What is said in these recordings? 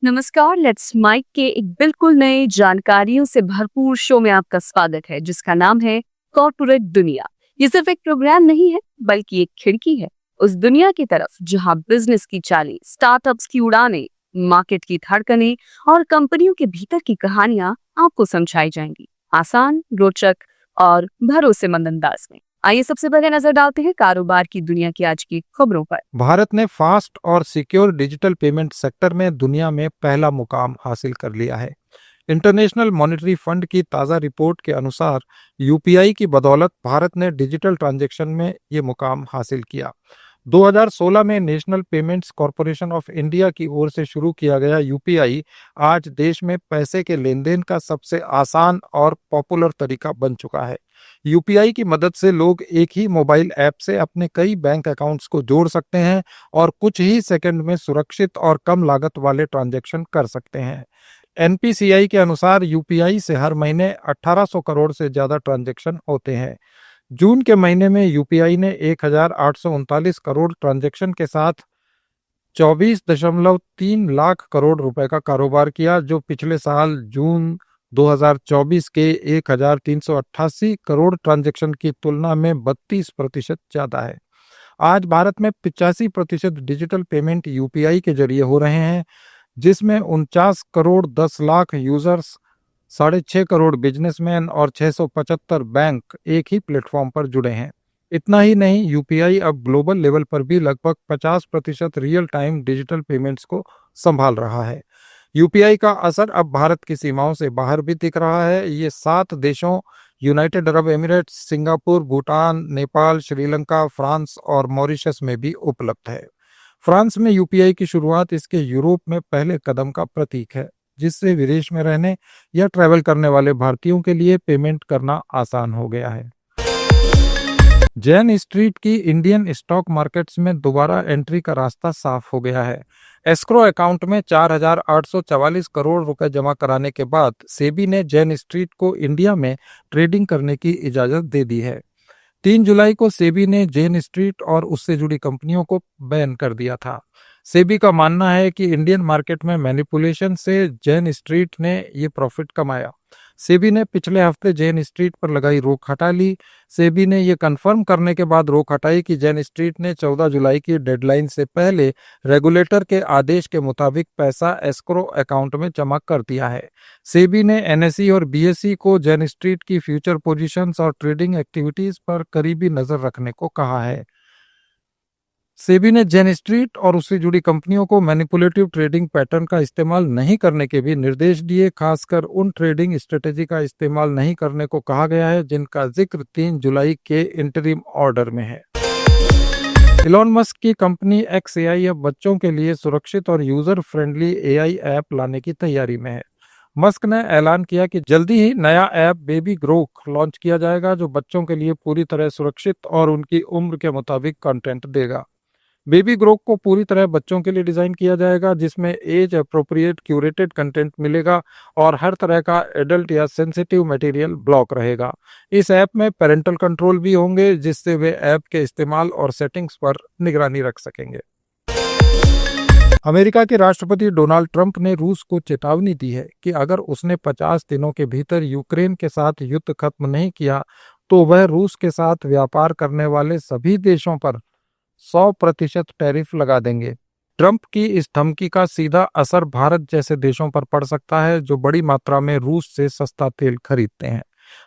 नमस्कार। Let's mic के एक बिल्कुल नए जानकारियों से भरपूर शो में आपका स्वागत है, जिसका नाम है कॉर्पोरेट दुनिया। ये सिर्फ एक प्रोग्राम नहीं है, बल्कि एक खिड़की है उस दुनिया की तरफ जहां बिजनेस की चालें, स्टार्टअप्स की उड़ानें, मार्केट की धड़कनें और कंपनियों के भीतर की कहानियां आपको समझाई जाएंगी, आसान, रोचक और भरोसेमंद अंदाज में। आइए सबसे पहले नजर डालते हैं कारोबार की दुनिया की आज की खबरों पर। भारत ने फास्ट और सिक्योर डिजिटल पेमेंट सेक्टर में दुनिया में पहला मुकाम हासिल कर लिया है। इंटरनेशनल मॉनेटरी फंड की ताज़ा रिपोर्ट के अनुसार यूपीआई की बदौलत भारत ने डिजिटल ट्रांजैक्शन में ये मुकाम हासिल किया। 2016 में national payments corporation of India की ओर से शुरू किया गया यूपीआई आज देश में पैसे के लेन देन का सबसे आसान और पॉपुलर तरीका बन चुका है। यूपीआई की मदद से लोग एक ही मोबाइल ऐप से अपने कई बैंक अकाउंट्स को जोड़ सकते हैं और कुछ ही सेकंड में सुरक्षित और कम लागत वाले ट्रांजैक्शन कर सकते हैं। एनपीसीआई के अनुसार यूपीआई से हर महीने 1800 करोड़ से ज्यादा ट्रांजैक्शन होते हैं। जून के महीने में यूपीआई ने 1839 करोड़ ट्रांजैक्शन के साथ 24.3 लाख करोड़ रुपए का कारोबार किया, जो पिछले साल जून 2024 के 1388 करोड़ ट्रांजैक्शन की तुलना में 32% ज्यादा है। आज भारत में 85% डिजिटल पेमेंट यूपीआई के जरिए हो रहे हैं, जिसमें 49 करोड़ 10 लाख यूजर्स, 6.5 करोड़ बिजनेसमैन और 675 बैंक एक ही प्लेटफॉर्म पर जुड़े हैं। इतना ही नहीं, यूपीआई अब ग्लोबल लेवल पर भी लगभग 50% रियल टाइम डिजिटल पेमेंट्स को संभाल रहा है। यूपीआई का असर अब भारत की सीमाओं से बाहर भी दिख रहा है। ये 7 देशों United Arab Emirates, Singapore, Bhutan, Nepal, Sri Lanka, France और मॉरिशस में भी उपलब्ध है। फ्रांस में यूपीआई की शुरुआत इसके यूरोप में पहले कदम का प्रतीक है, जिससे विदेश में रहने या ट्रैवल करने वाले भारतीयों के लिए पेमेंट करना आसान हो गया है। जैन स्ट्रीट की इंडियन स्टॉक मार्केट्स में दोबारा एंट्री का रास्ता साफ हो गया है। एस्क्रो अकाउंट में 4,844 करोड़ रुपए जमा कराने के बाद सेबी ने जैन स्ट्रीट को इंडिया में ट्रेडिंग करने की इजाजत दे दी है। 3 जुलाई को सेबी ने जैन स्ट्रीट और उससे जुड़ी कंपनियों को बैन कर दिया था। सेबी का मानना है कि इंडियन मार्केट में मैनिपुलेशन से जैन स्ट्रीट ने ये प्रॉफिट कमाया। सेबी ने पिछले हफ्ते जैन स्ट्रीट पर लगाई रोक हटा ली। सेबी ने यह कंफर्म करने के बाद रोक हटाई कि जैन स्ट्रीट ने 14 जुलाई की डेडलाइन से पहले रेगुलेटर के आदेश के मुताबिक पैसा एस्क्रो अकाउंट में जमा कर दिया है। सेबी ने एनएसई और बीएसई को जैन स्ट्रीट की फ्यूचर पोजीशंस और ट्रेडिंग एक्टिविटीज पर करीबी नजर रखने को कहा है। सेबी ने जैन स्ट्रीट और उससे जुड़ी कंपनियों को मैनिपुलेटिव ट्रेडिंग पैटर्न का इस्तेमाल नहीं करने के भी निर्देश दिए। खासकर उन ट्रेडिंग स्ट्रेटेजी का इस्तेमाल नहीं करने को कहा गया है जिनका जिक्र 3 जुलाई के इंटरिम ऑर्डर में है। इलॉन मस्क की कंपनी XAI अब बच्चों के लिए सुरक्षित और यूजर फ्रेंडली AI ऐप लाने की तैयारी में है। मस्क ने ऐलान किया कि जल्दी ही नया ऐप बेबी ग्रोक लॉन्च किया जाएगा, जो बच्चों के लिए पूरी तरह सुरक्षित और उनकी उम्र के मुताबिक कंटेंट देगा। बेबी ग्रोक को पूरी तरह बच्चों के लिए डिजाइन किया जाएगा, जिसमें एज अप्रोप्रिएट क्यूरेटेड कंटेंट मिलेगा और हर तरह का एडल्ट या सेंसिटिव मटेरियल ब्लॉक रहेगा। इस ऐप में पेरेंटल कंट्रोल भी होंगे, जिससे वे ऐप के इस्तेमाल और सेटिंग्स पर निगरानी रख सकेंगे। अमेरिका के राष्ट्रपति डोनाल्ड ट्रंप ने रूस को चेतावनी दी है कि अगर उसने 50 दिनों के भीतर यूक्रेन के साथ युद्ध खत्म नहीं किया तो वह रूस के साथ व्यापार करने वाले सभी देशों पर 100% टैरिफ लगा देंगे। ट्रंप की इस धमकी का सीधा असर भारत जैसे देशों पर पड़ सकता है, जो बड़ी मात्रा में रूस से सस्ता तेल खरीदते हैं।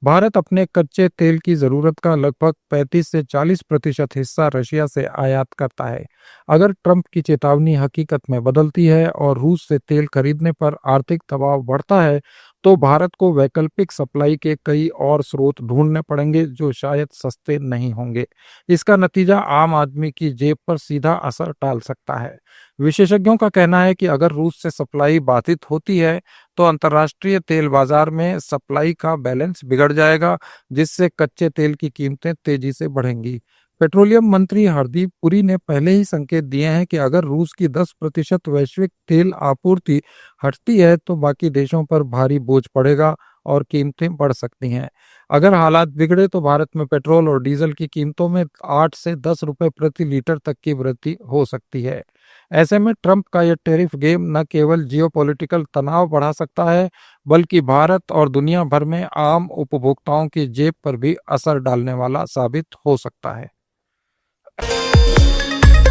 भारत अपने कच्चे तेल की जरूरत का लगभग 35 से 40% हिस्सा रशिया से आयात करता है। अगर ट्रंप की चेतावनी हकीकत में बदलती है और रूस से तेल खरीदने पर आर्थिक दबाव बढ़ता है, तो भारत को वैकल्पिक सप्लाई के कई और स्रोत ढूंढने पड़ेंगे, जो शायद सस्ते नहीं होंगे। इसका नतीजा आम आदमी की जेब पर सीधा असर डाल सकता है। विशेषज्ञों का कहना है कि अगर रूस से सप्लाई बाधित होती है तो अंतर्राष्ट्रीय तेल बाजार में सप्लाई का बैलेंस बिगड़ जाएगा, जिससे कच्चे तेल की कीमतें तेजी से बढ़ेंगी। पेट्रोलियम मंत्री हरदीप पुरी ने पहले ही संकेत दिए हैं कि अगर रूस की 10% वैश्विक तेल आपूर्ति हटती है तो बाकी देशों पर भारी बोझ पड़ेगा और कीमतें बढ़ सकती हैं। अगर हालात बिगड़े तो भारत में पेट्रोल और डीजल की कीमतों में 8 से 10 रुपए प्रति लीटर तक की वृद्धि हो सकती है। ऐसे में ट्रंप का यह टैरिफ गेम न केवल जियोपॉलिटिकल तनाव बढ़ा सकता है, बल्कि भारत और दुनिया भर में आम उपभोक्ताओं की जेब पर भी असर डालने वाला साबित हो सकता है।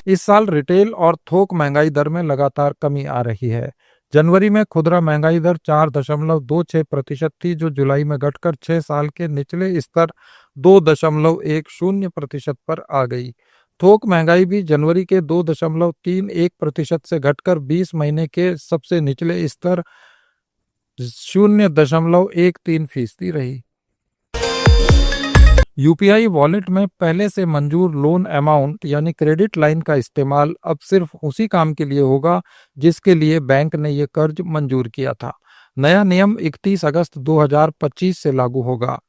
इस साल रिटेल और थोक महंगाई दर में लगातार कमी आ रही है। जनवरी में खुदरा महंगाई दर 4.26% थी, जो जुलाई में घटकर 6 साल के निचले स्तर 2.10% पर आ गई। थोक महंगाई भी जनवरी के 2.31% से घटकर 20 महीने के सबसे निचले स्तर 0.13% रही। यूपीआई वॉलेट में पहले से मंजूर लोन अमाउंट यानी क्रेडिट लाइन का इस्तेमाल अब सिर्फ उसी काम के लिए होगा जिसके लिए बैंक ने ये कर्ज मंजूर किया था। नया नियम 31 अगस्त 2025 से लागू होगा।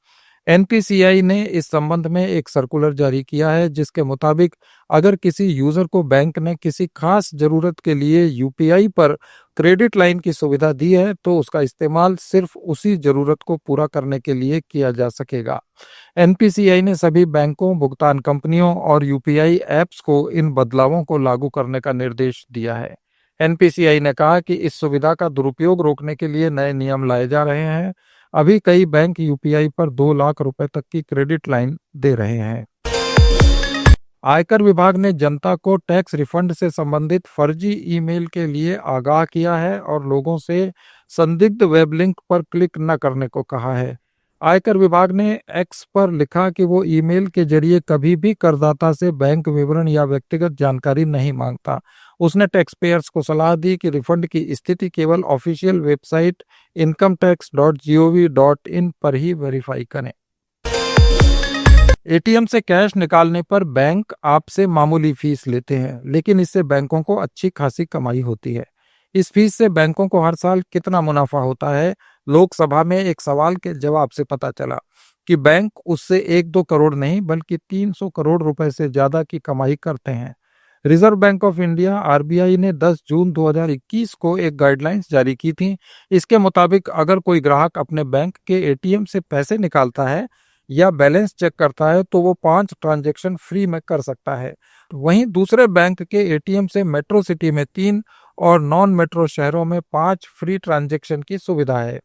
एनपीसीआई ने इस संबंध में एक सर्कुलर जारी किया है, जिसके मुताबिक अगर किसी यूजर को बैंक ने किसी खास जरूरत के लिए यूपीआई पर क्रेडिट लाइन की सुविधा दी है तो उसका इस्तेमाल सिर्फ उसी जरूरत को पूरा करने के लिए किया जा सकेगा। एनपीसीआई ने सभी बैंकों, भुगतान कंपनियों और यूपीआई ऐप्स को इन बदलावों को लागू करने का निर्देश दिया है। एनपीसीआई ने कहा कि इस सुविधा का दुरुपयोग रोकने के लिए नए नियम लाए जा रहे हैं। अभी कई बैंक यूपीआई पर 2 लाख रुपए तक की क्रेडिट लाइन दे रहे हैं। आयकर विभाग ने जनता को टैक्स रिफंड से संबंधित फर्जी ईमेल के लिए आगाह किया है और लोगों से संदिग्ध वेब लिंक पर क्लिक न करने को कहा है। आयकर विभाग ने एक्स पर लिखा कि वो ईमेल के जरिए कभी भी करदाता से बैंक विवरण या व्यक्तिगत जानकारी नहीं मांगता। उसने टैक्स पेयर्स को सलाह दी कि रिफंड की स्थिति केवल ऑफिशियल वेबसाइट incometax.gov.in पर ही वेरीफाई करें। एटीएम से कैश निकालने पर बैंक आपसे मामूली फीस लेते हैं, लेकिन इससे बैंकों को अच्छी खासी कमाई होती है। इस फीस से बैंकों को हर साल कितना मुनाफा होता है, लोकसभा में एक सवाल के जवाब से पता चला कि बैंक उससे 1-2 करोड़ नहीं बल्कि 300 करोड़ रुपए से ज्यादा की कमाई करते हैं। Reserve bank of India RBI ने 10 जून 2021 को एक गाइडलाइंस जारी की थी। इसके मुताबिक अगर कोई ग्राहक अपने बैंक के एटीएम से पैसे निकालता है या बैलेंस चेक करता है तो वो 5 ट्रांजैक्शन फ्री में कर सकता है। वहीं दूसरे बैंक के एटीएम से मेट्रो सिटी में 3 और नॉन मेट्रो शहरों में 5 फ्री ट्रांजैक्शन की सुविधा है।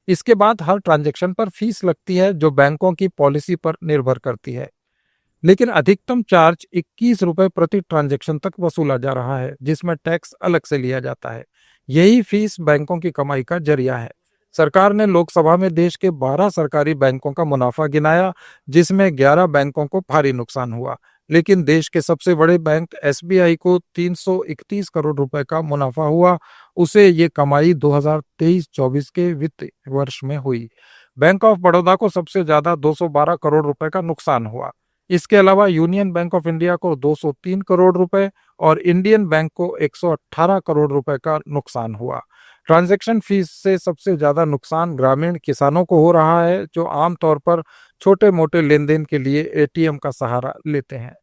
इसके बाद हर ट्रांजैक्शन पर फीस लगती है जो बैंकों की पॉलिसी पर निर्भर करती है, लेकिन अधिकतम चार्ज 21 रुपए प्रति ट्रांजैक्शन तक वसूला जा रहा है, जिसमें टैक्स अलग से लिया जाता है। यही फीस बैंकों की कमाई का जरिया है। सरकार ने लोकसभा में देश के 12 सरकारी बैंकों का मुनाफा गिनाया, जिसमें 11 बैंकों को भारी नुकसान हुआ, लेकिन देश के सबसे बड़े बैंक एसबीआई को 331 करोड़ रुपए का मुनाफा हुआ। उसे ये कमाई 2023-24 के वित्त वर्ष में हुई। बैंक ऑफ बड़ौदा को सबसे ज्यादा 212 करोड़ रुपए का नुकसान हुआ। इसके अलावा यूनियन बैंक ऑफ इंडिया को 203 करोड़ रुपए और इंडियन बैंक को 118 करोड़ रुपए का नुकसान हुआ। ट्रांजैक्शन फीस से सबसे ज्यादा नुकसान ग्रामीण किसानों को हो रहा है, जो आमतौर पर छोटे मोटे लेन देन के लिए एटीएम का सहारा लेते हैं।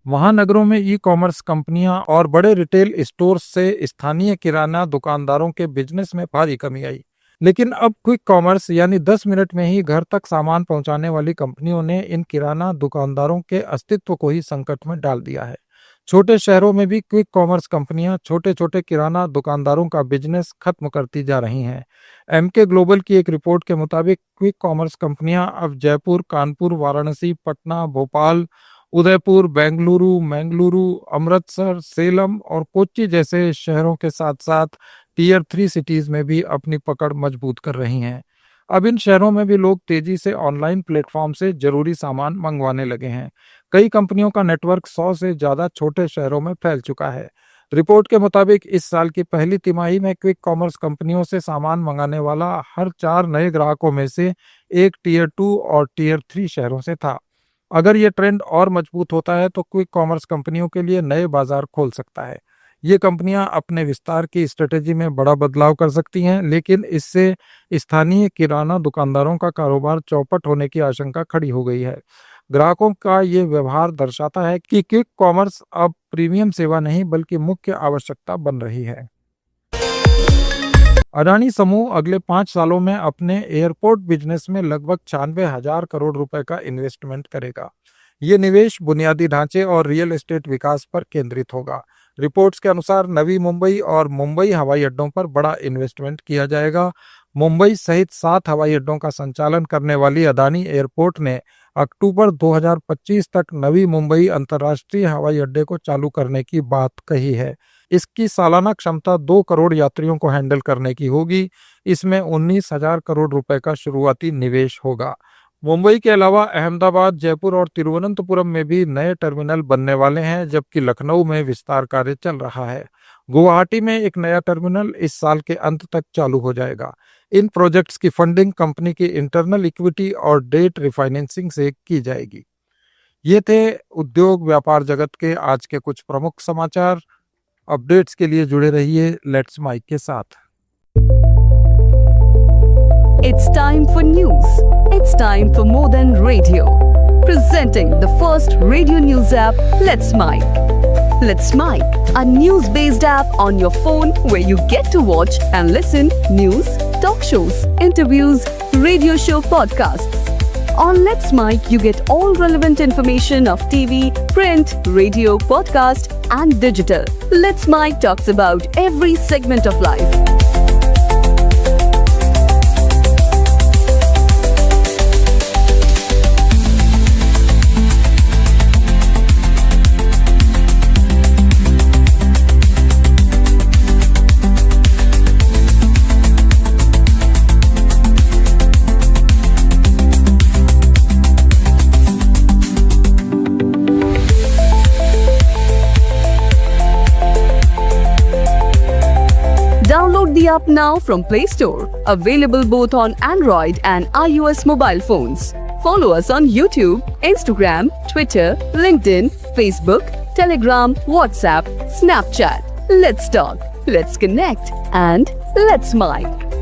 महानगरों में ई कॉमर्स कंपनियां और बड़े रिटेल स्टोर्स से स्थानीय किराना दुकानदारों के बिजनेस में भारी कमी आई, लेकिन अब क्विक कॉमर्स यानी 10 मिनट में ही घर तक सामान पहुंचाने वाली कंपनियों ने इन किराना दुकानदारों के अस्तित्व को ही संकट में डाल दिया है। छोटे शहरों में भी क्विक कॉमर्स कंपनियां छोटे छोटे किराना दुकानदारों का बिजनेस खत्म करती जा रही हैं। एमके ग्लोबल की एक रिपोर्ट के मुताबिक क्विक कॉमर्स कंपनियां अब जयपुर, कानपुर, वाराणसी, पटना, भोपाल, उदयपुर, मंगलुरु, अमृतसर, सेलम और कोच्चि जैसे शहरों के साथ साथ टीयर 3 सिटीज में भी अपनी पकड़ मजबूत कर रही हैं। अब इन शहरों में भी लोग तेजी से ऑनलाइन प्लेटफॉर्म से जरूरी सामान मंगवाने लगे हैं। कई कंपनियों का नेटवर्क 100 से ज्यादा छोटे शहरों में फैल चुका है। रिपोर्ट के मुताबिक इस साल की पहली तिमाही में क्विक कॉमर्स कंपनियों से सामान मंगाने वाला हर 4 नए ग्राहकों में से एक टीयर 2 और टीयर 3 शहरों से था। अगर ये ट्रेंड और मजबूत होता है तो क्विक कॉमर्स कंपनियों के लिए नए बाजार खोल सकता है। ये कंपनियां अपने विस्तार की स्ट्रेटेजी में बड़ा बदलाव कर सकती हैं, लेकिन इससे स्थानीय किराना दुकानदारों का कारोबार चौपट होने की आशंका खड़ी हो गई है। ग्राहकों का ये व्यवहार दर्शाता है कि क्विक कॉमर्स अब प्रीमियम सेवा नहीं बल्कि मुख्य आवश्यकता बन रही है। अडानी समूह अगले 5 सालों में अपने एयरपोर्ट बिजनेस में लगभग 96,000 करोड़ रुपए का इन्वेस्टमेंट करेगा। ये निवेश बुनियादी ढांचे और रियल एस्टेट विकास पर केंद्रित होगा। रिपोर्ट्स के अनुसार नवी मुंबई और मुंबई हवाई अड्डों पर बड़ा इन्वेस्टमेंट किया जाएगा। मुंबई सहित 7 हवाई अड्डों का संचालन करने वाली अडानी एयरपोर्ट ने अक्टूबर 2025 तक नवी मुंबई अंतर्राष्ट्रीय हवाई अड्डे को चालू करने की बात कही है। इसकी सालाना क्षमता 2 करोड़ यात्रियों को हैंडल करने की होगी। इसमें 19,000 करोड़ रुपए का शुरुआती निवेश होगा। मुंबई के अलावा अहमदाबाद, जयपुर और तिरुवनंतपुरम में भी नए टर्मिनल बनने वाले हैं, जबकि लखनऊ में विस्तार कार्य चल रहा है। गुवाहाटी में एक नया टर्मिनल इस साल के अंत तक चालू हो जाएगा। इन प्रोजेक्ट्स की फंडिंग कंपनी की इंटरनल इक्विटी और डेट रिफाइनेंसिंग से की जाएगी। ये थे उद्योग व्यापार जगत के आज के कुछ प्रमुख समाचार। अपडेट्स के लिए जुड़े रहिए लेट्स माइक के साथ। It's time for news. It's time for more than radio. Presenting the first radio news app, Let's Mic. Let's Mic, a news-based app on your phone where you get to watch and listen news, talk shows, interviews, radio show podcasts. On Let's Mic, you get all relevant information of TV, print, radio, podcast, and digital. Let's Mic talks about every segment of life. Download the app now from Play Store. Available both on Android and iOS mobile phones. Follow us on YouTube, Instagram, Twitter, LinkedIn, Facebook, Telegram, WhatsApp, Snapchat. Let's talk, let's connect, and let's mic.